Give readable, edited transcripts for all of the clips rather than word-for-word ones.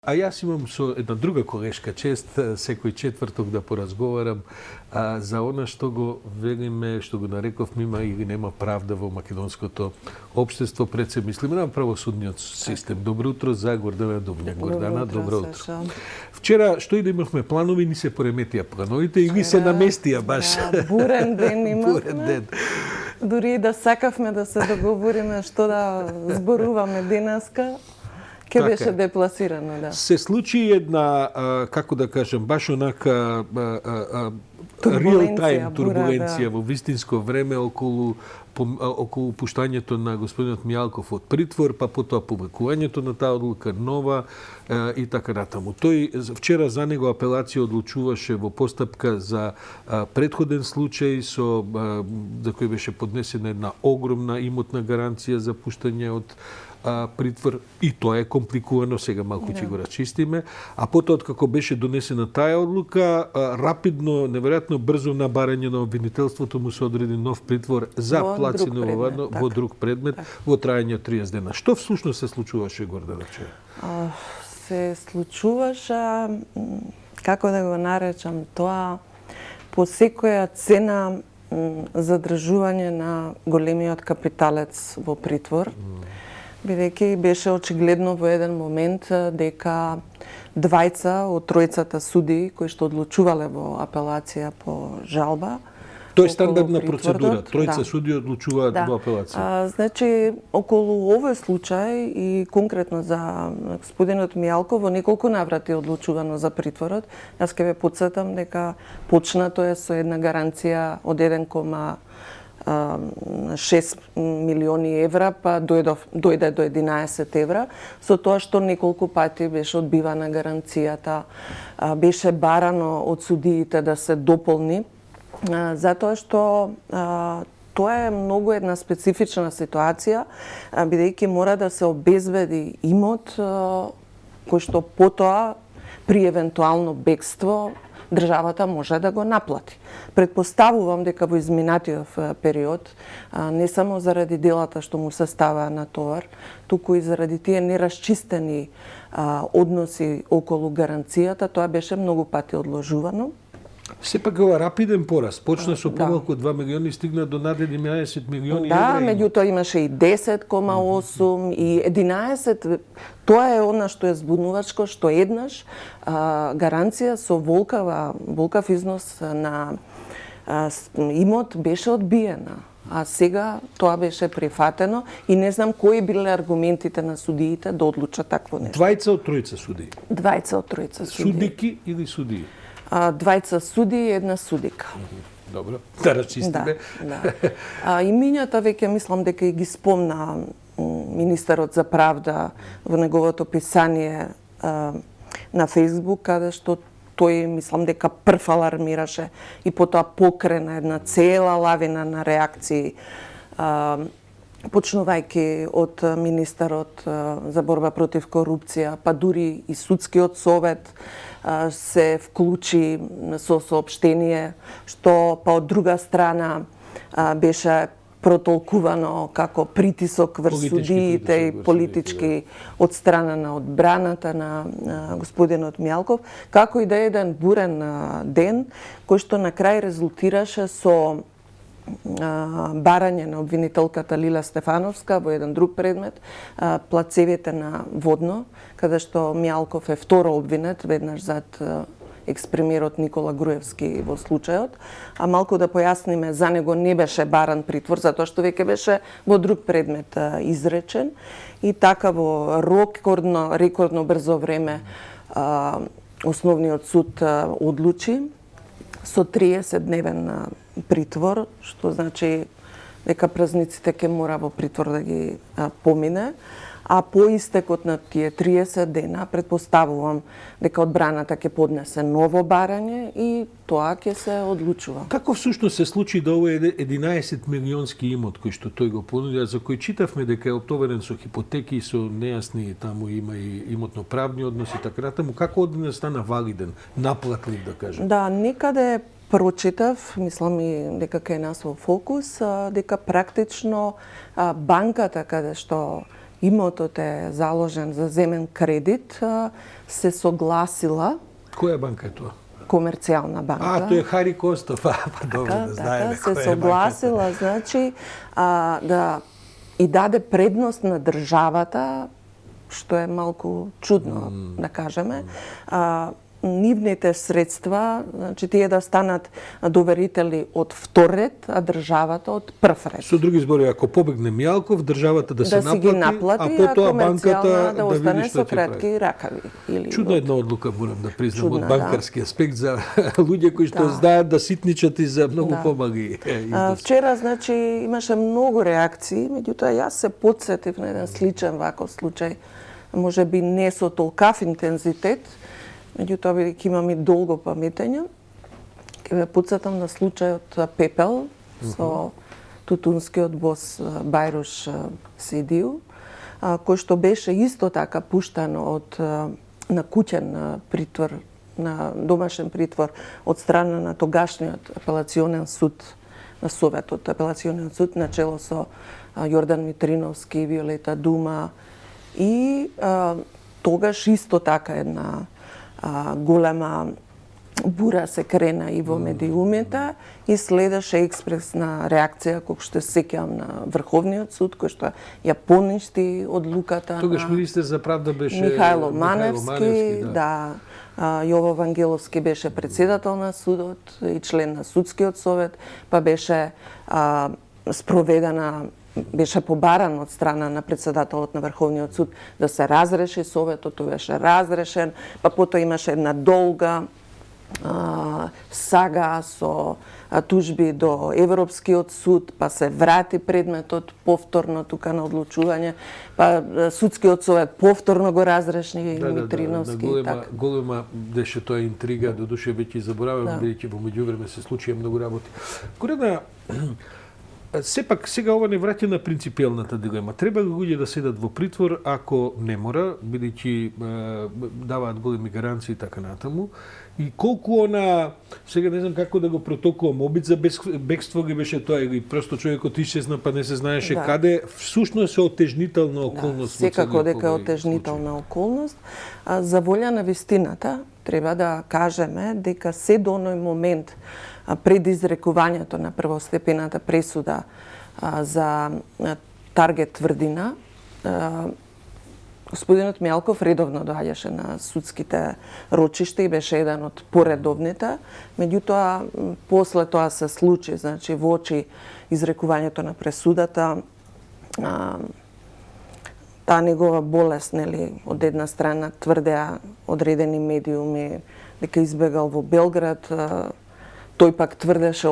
А јас имам со една друга колешка чест секој четврток да поразговарам за она што го велиме, што го нарековме има или нема правда во македонското општество. Пред се мислиме на правосудниот систем. Добро утро за Гордана Дубњак. Гордана, добро утро. Вчера што и да имавме планови, ни се пореметија плановите и ни се наместија баш. Бурен ден имавме. Бурен ден. Дури да сакавме да се договориме што да зборуваме денеска, ке беше депласирано, да. Се случи една, како да кажам, баш онака real time турбуленција во вистинско време околу пуштањето на господинот Мијалков од притвор, па потоа публикувањето на таа одлука нова и така натаму. Тој вчера за него апелација одлучуваше во постапка за претходен случај за кој беше поднесена една огромна имотна гаранција за пуштање од притвор, и тоа е компликувано, сега малку ќе го расчистиме, а потоа откако беше донесена таа одлука, рапидно, неверојатно брзо на барање на обвинителството му се одреди нов притвор за плацено во друг предмет во трајање од 30 дена. Што всушност се случуваше, Гордана, вчера? Се случуваше, како да го наречам тоа, по секоја цена задржување на големиот капиталец во притвор, бидејќи беше очигледно во еден момент дека двајца од тројцата судии кои што одлучувале во апелација по жалба. Тоа е стандардна процедура. Тројца судии одлучуваат во апелација. Значи, околу овој случај и конкретно за господинот Мијалков, во неколку наврати одлучувано за притворот. Јас ќе ве потсетам дека почнато е со една гаранција од 1,6 милиони евра, па дојде до 11 евра, со тоа што неколку пати беше одбивана гаранцијата, беше барано од судиите да се дополни, затоа што тоа е многу една специфична ситуација, бидејќи мора да се обезбеди имот кој што потоа при евентуално бегство државата може да го наплати. Предпоставувам дека во изминатиот период, не само заради делата што му се става на товар, туку и заради тие нерасчистени односи околу гаранцијата, тоа беше многу пати одложувано. Сепак ова рапиден пораст. Почна со помалку од 2 милиони и стигна до над 11 милиони евра. Да, меѓутоа имаше и 10,8 и 11. Тоа е она што е збунувачко, што еднаш гаранција со волкав износ на имот беше одбиена. А сега тоа беше прифатено и не знам кои биле аргументите на судиите да одлучат такво нешто. Двајца од тројца судии? Двајца од тројца судии. Судики или судии? Двајца судии и една судика. Добро, да расчистиме. Имињата веќе мислам дека и ги спомна министерот за правда во неговото писание на Facebook, каде што тој мислам дека прв алармираше и потоа покрена една цела лавина на реакции, почнувајќи од министерот за борба против корупција, па дури и судскиот совет се вклучи со соопштение, што па од друга страна беше протолкувано како притисок врз судиите и политички од страна на одбраната на господинот Мијалков, како и да е еден бурен ден, кој што на крај резултираше со барање на обвинителката Лила Стефановска во еден друг предмет, плацевите на Водно, каде што Мијалков е второ обвинет, веднаш зад екс-премиерот Никола Груевски во случајот. А малку да појасниме, за него не беше баран притвор, затоа што веќе беше во друг предмет изречен. И така во рекордно брзо време Основниот суд одлучи со 30-дневен притвор, што значи дека празниците ќе мора во притвор да ги помине, а по истекот на тие 30 дена предпоставувам дека одбраната ќе поднесе ново барање и тоа ќе се одлучува. Како всушност се случи да овој 11 милионски имот кој што тој го понудија, за кој читавме дека е оптоварен со хипотеки и со нејасни, таму има и имотно-правни односи, така натаму, како однина стана валиден, наплатлив да кажем? Да, некаде прочитав, мислам и дека кај нас во Фокус, дека практично банката каде што имотот е заложен за земен кредит, се согласила. Која банка е тоа? Комерцијална банка. Тоа е Хари Костов. Добро да знаеме која се согласила, значи, да и даде предност на државата, што е малку чудно, да кажеме, нивните средства, значи тие да станат доверители од втор ред, а државата од прв ред. Со други зборови, ако побегне Мијалков, државата да се наплати, а потоа банката да остане со кратки ракави. Чудна една одлука, морам да признам, од банкарски аспект за луѓе кои што знаат да ситничат и за многу помали износи. Вчера, значи, имаше многу реакции, меѓутоа јас се потсетив на еден сличен ваков случај, може би не со толкав интензитет, меѓутоа, бидејќи имам и долго паметење, ќе ве потсетам на случајот Пепел со тутунскиот бос Бајруш Сидију, кој што беше исто така пуштан на куќен притвор, на домашен притвор од страна на тогашниот апелационен суд на Советот, апелационен суд на чело со Јордан Митриновски, Виолета Дума и тогаш исто така една голема бура се крена и во медиумите и следеше експресна реакција, кој што сеќавам на Врховниот суд, кој што ја поништи одлуката Тогаш на министер за правда беше Михајло Маневски, да. Јово Вангеловски беше председател на судот и член на судскиот совет, па беше спроведена, беше побаран од страна на председателот на Врховниот суд да се разреши советот, тој беше разрешен, па потоа имаше една долга сага со тужби до Европскиот суд, па се врати предметот повторно тука на одлучување, па судскиот совет повторно го разреши Митриновски. Голема беше тоа интрига, додуше веќе заборавам, бидејќи во меѓувреме се случија многу работи. Корена, сепак сега ова не враќа на принципиелната дилема. Треба луѓе да седат во притвор ако не мора, бидејќи даваат големи гаранции и така натаму. И колку она, сега не знам како да го протокувам, обид за бегство ги беше тоа или просто човекот исчезна па не се знаеше каде, всушност е отежнителна околност. Секако дека е отежнителна околност. За волја на вистината треба да кажеме дека се до оној момент пред изрекувањето на првостепената пресуда за Таргет Тврдина, господинот Мијалков редовно доаѓаше на судските рочишта и беше еден од поредовните, меѓутоа после тоа се случи, значи во очи изрекувањето на пресудата, таа негова болест, нели, од една страна тврдеа одредени медиуми дека избегал во Белград, тој пак тврдеше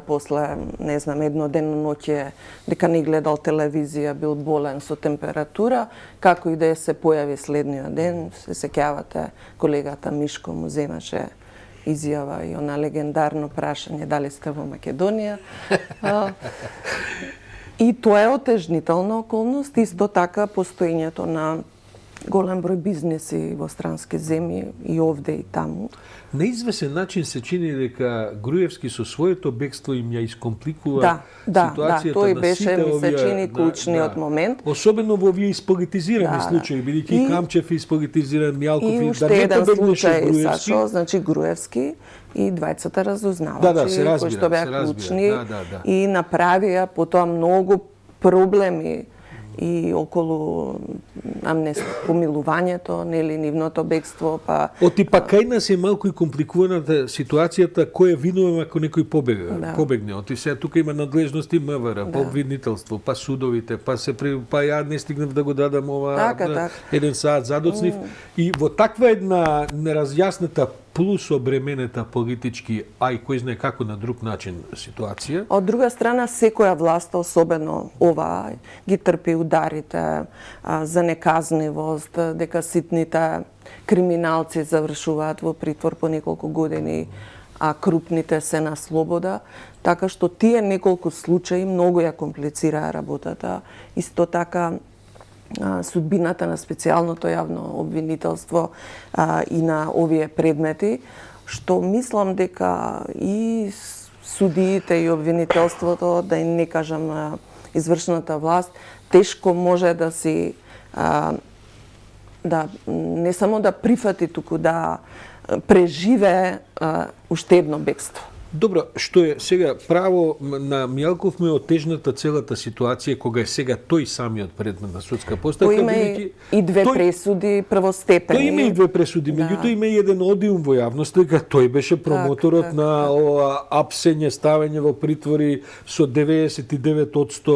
после, не знам, едноденно ноќе дека не гледал телевизија, бил болен со температура, како и да се појави следниот ден, се сеќавате, колегата Мишко му земаше изјава и она легендарно прашање дали сте во Македонија. И тоа е отежнителна околност, исто така постоењето на голем број бизнеси во странски земји и овде и таму. На извесен начин се чини дека Груевски со своето бегство им ја искомпликува ситуацијата тој на беше, сите ми се овие, чини клучниот момент. Особено во овие исполитизирани случаи, бидејќи и Камчев е исполитизиран, Мијалков и уште еден случај, Сашо, значи Груевски и двајцата разузнавачи, кои што беа клучни и направија потоа многу проблеми и околу помилувањето, нели, нивното бегство, па... Оти па кај нас е малку и компликуваната ситуацијата кој е виновен ако некој побегне. Оти сега тука има надлежности МВР, па обвинителство, па судовите, па ја не стигнав да го дадам ова еден саат задоцнив. И во таква една неразјасната плюс обременета политички, а и кој знае како на друг начин ситуација. Од друга страна, секоја власт, особено ова, ги трпи ударите за неказнивост, дека ситните криминалци завршуваат во притвор по неколку години, а крупните се на слобода, така што тие неколку случаи многу ја комплицираа работата. Исто така, судбината на специјалното јавно обвинителство и на овие предмети, што мислам дека и судиите и обвинителството, да не кажам извршната власт, тешко може да си да не само да прифати, туку да преживее уште едно бегство. Добро, што е сега право на Мијалков му е отежната целата ситуација кога е сега тој самиот предмет на судска поставка. Тој има и две пресуди првостепени. Тој има и две пресуди, меѓутоа има и еден одиум во јавноста дека тој беше промоторот на ова апсење, ставење во притвори со 99%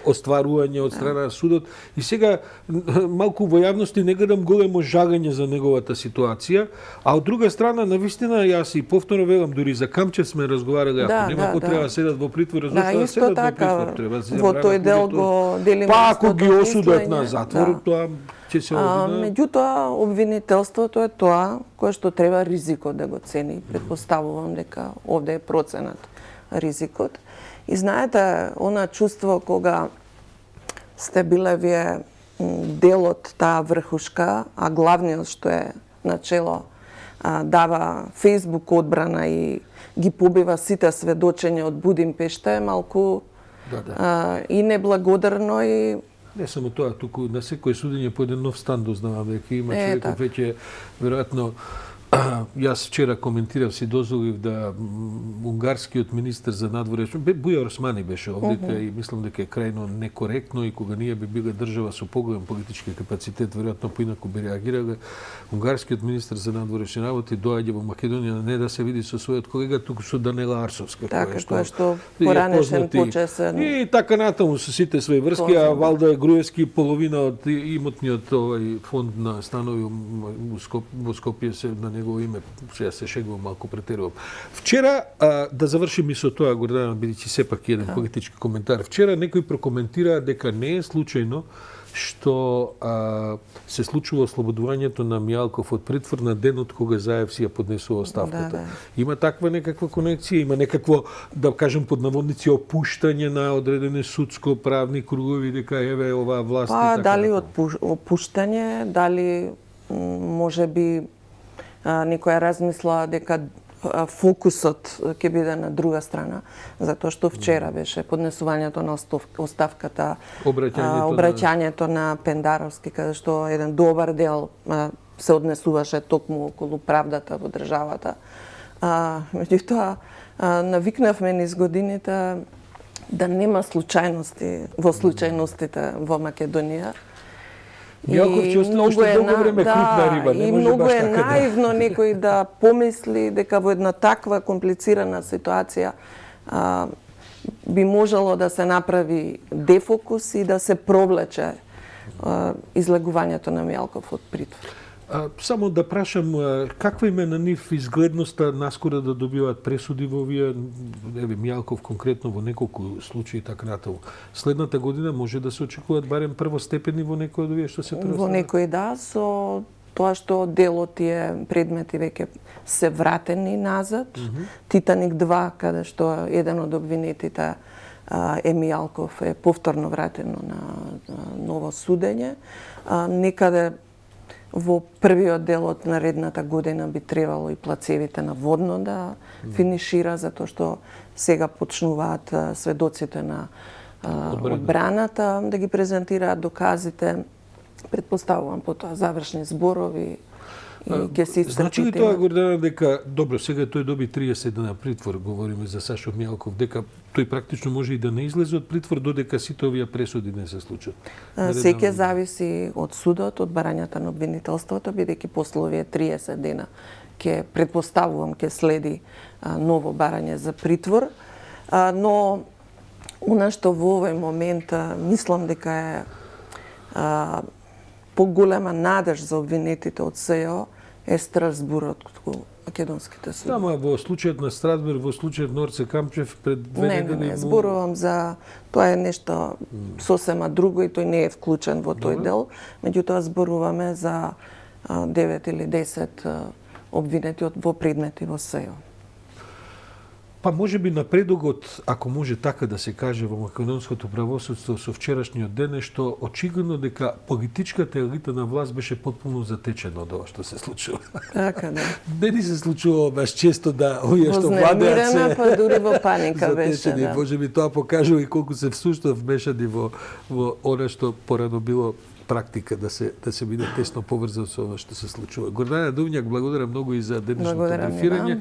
остварување од страна на судот. И сега малку во јавности не гледам големо жагање за неговата ситуација, а од друга страна навистина јас и повторно велам дури за Камчев сме разговарале, ако нема потреба да седат во притвор, зашто да седат во притвор, треба да се во тој дел го делиме. Па ако ги осудат на затвор, тоа ќе се одине. Меѓутоа обвинителството е тоа кое што треба ризикот да го цени. Предпоставувам дека овде е проценат ризикот. И знаете, она чувство кога сте биле вие дел од таа врхушка, а главниот што е начело дава Facebook одбрана и ги побива сите сведочења од Будимпешта е малку и неблагодарно и не само тоа, туку на секој судење по еден нов стан дознавам дека има човекот веќе веројатно. Јас вчера коментирав, си дозволив да унгарскиот министер за надворешно, Бујар Османи беше овдека и мислам дека е крајно некоректно и кога ние би биле држава со поголем политички капацитет, веројатно поинаку би реагирале. Унгарскиот министер за надворешни работи доаѓа во Македонија не да се види со својот колега, туку со Данела Арсовска, која што поранешен почесен. И така натаму со сите своји врски, а Валда Груевски половина од имотниот овај фонд на станови во Скопје се на негово име, сега се шегувам, малку претерувам. Вчера, да завршим и со тоа, Гордана, бидејќи сепак еден политички коментар. Вчера некој прокоментира дека не е случајно што се случува ослободувањето на Мијалков од притвор на денот кога Заев си ја поднесува оставката. Има таква некаква конекција, има некакво, да кажем под наводници, опуштање на одредени судско-правни кругови, дека еве оваа власт и така. Дали опуштање, дали може би некоја размисла дека фокусот ќе биде на друга страна, затоа што вчера беше поднесувањето на оставката, обраќањето на Пендаровски, каде што еден добар дел се однесуваше токму околу правдата во државата. Меѓутоа, навикнавме низ годините да нема случајности во случајностите во Македонија. Мијалков ќе остане уште долго време крупна риба, не може многу баш е така наивно некој да помисли дека во една таква комплицирана ситуација би можело да се направи дефокус и да се провлече излегувањето на Мијалков од притвор. Само да прашам, каква им е на нив изгледноста наскоро да добиваат пресуди во овие, еве Мијалков конкретно во неколку случаи така натаму. Следната година може да се очекуваат барем првостепени во некои од овие што се преостанат? Во некои со тоа што дел од тие предмети веќе се вратени назад. Титаник 2, каде што еден од обвинетите е Мијалков е повторно вратено на ново судење. Некаде во првиот дел од наредната година би требало и плацевите на Водно да финишира, затоа што сега почнуваат сведоците на одбраната да ги презентираат доказите. Предпоставувам потоа завршни зборови и ќе се исцрпи. Значи ли тоа, Гордана, дека добро, сега тој доби 30 дена притвор, говориме за Сашо Мијалков, дека тој практично може и да не излезе од притвор додека сите овие пресуди не се случат? Се ќе зависи од судот, од барањата на обвинителството, бидејќи после овие 30 дена ќе предпоставувам ќе следи ново барање за притвор, но она што во овој момент мислам дека е поголема надеж за обвинетите од СЈО е Страсбурот од македонските суди. Само во случајот на Страсбург, во случајот Норце Камчев пред 2 недели. Не, зборувам за тоа е нешто сосема друго и тој не е вклучен во тој дел, меѓутоа зборуваме за 9 или 10 обвинети во предмети во СЈО. Па може би напредогот, ако може така да се каже, во македонското правосудство со вчерашниот ден е што очигледно дека политичката елита на власт беше потполно затечена од ова што се случува. Така да. Не ни се случува баш често да овие што владеат се па дури во паника беше, Може би тоа покажува и колку се всуштов вмешани во она што порано било практика да се биде тесно поврзан со ова што се случува. Гордана Дувњак, благодарам многу и за денешното брифирање.